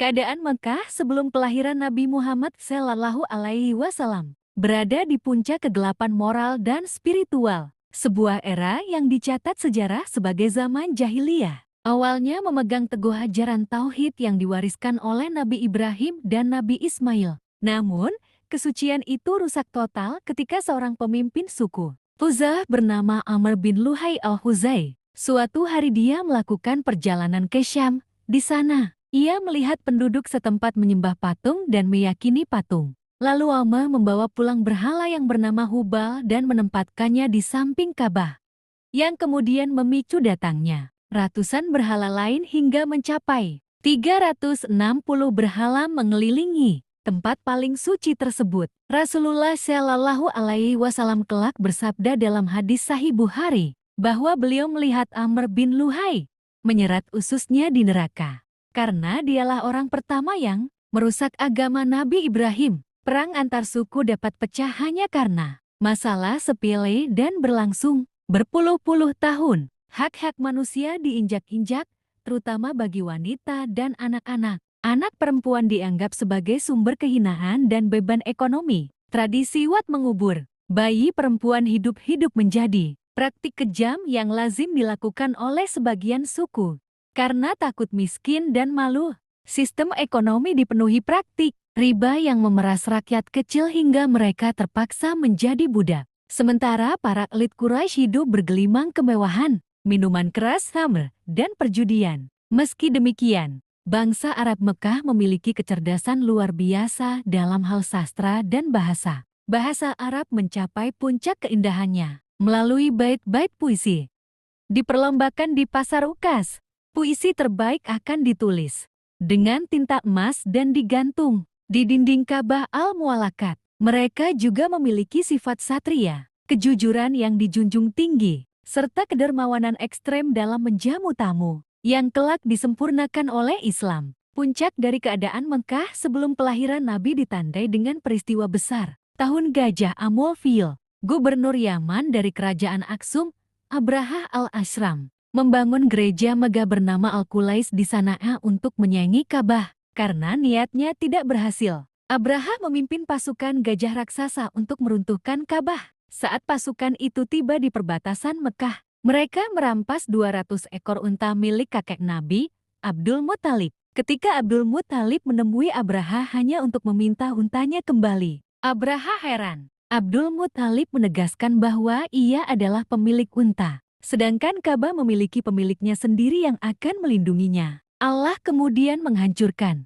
Keadaan Mekah sebelum kelahiran Nabi Muhammad Shallallahu Alaihi Wasallam berada di puncak kegelapan moral dan spiritual. Sebuah era yang dicatat sejarah sebagai zaman jahiliyah. Awalnya memegang teguh ajaran tauhid yang diwariskan oleh Nabi Ibrahim dan Nabi Ismail. Namun, kesucian itu rusak total ketika seorang pemimpin suku Huzah bernama Amr bin Luhai al-Huzai. Suatu hari dia melakukan perjalanan ke Syam. Di sana, ia melihat penduduk setempat menyembah patung dan meyakini patung. Lalu Amr membawa pulang berhala yang bernama Hubal dan menempatkannya di samping Ka'bah, yang kemudian memicu datangnya ratusan berhala lain hingga mencapai 360 berhala mengelilingi tempat paling suci tersebut. Rasulullah Shallallahu Alaihi Wasallam kelak bersabda dalam hadis Sahih Bukhari bahwa beliau melihat Amr bin Luhai menyerat ususnya di neraka karena dialah orang pertama yang merusak agama Nabi Ibrahim. Perang antar suku dapat pecah hanya karena masalah sepele dan berlangsung berpuluh-puluh tahun. Hak-hak manusia diinjak-injak, terutama bagi wanita dan anak-anak. Anak perempuan dianggap sebagai sumber kehinaan dan beban ekonomi. Tradisi wat mengubur bayi perempuan hidup-hidup menjadi praktik kejam yang lazim dilakukan oleh sebagian suku. Karena takut miskin dan malu, sistem ekonomi dipenuhi praktik riba yang memeras rakyat kecil hingga mereka terpaksa menjadi budak. Sementara para elit Quraisy hidup bergelimang kemewahan, minuman keras, khamr, dan perjudian. Meski demikian, bangsa Arab Mekah memiliki kecerdasan luar biasa dalam hal sastra dan bahasa. Bahasa Arab mencapai puncak keindahannya melalui bait-bait puisi. Diperlombakan di pasar ukas, puisi terbaik akan ditulis dengan tinta emas dan digantung di dinding Ka'bah al-Mu'allaqat. Mereka juga memiliki sifat satria, kejujuran yang dijunjung tinggi, serta kedermawanan ekstrem dalam menjamu tamu, yang kelak disempurnakan oleh Islam. Puncak dari keadaan Mekah sebelum kelahiran Nabi ditandai dengan peristiwa besar. Tahun Gajah Amul Fil, Gubernur Yaman dari Kerajaan Aksum, Abraha al-Ashram, membangun gereja megah bernama Al-Qulais di Sana'a untuk menyaingi Ka'bah. Karena niatnya tidak berhasil, Abraha memimpin pasukan gajah raksasa untuk meruntuhkan Ka'bah. Saat pasukan itu tiba di perbatasan Mekah, mereka merampas 200 ekor unta milik kakek Nabi, Abdul Muthalib. Ketika Abdul Muthalib menemui Abraha hanya untuk meminta untanya kembali, Abraha heran. Abdul Muthalib menegaskan bahwa ia adalah pemilik unta, sedangkan Ka'bah memiliki pemiliknya sendiri yang akan melindunginya. Allah kemudian menghancurkan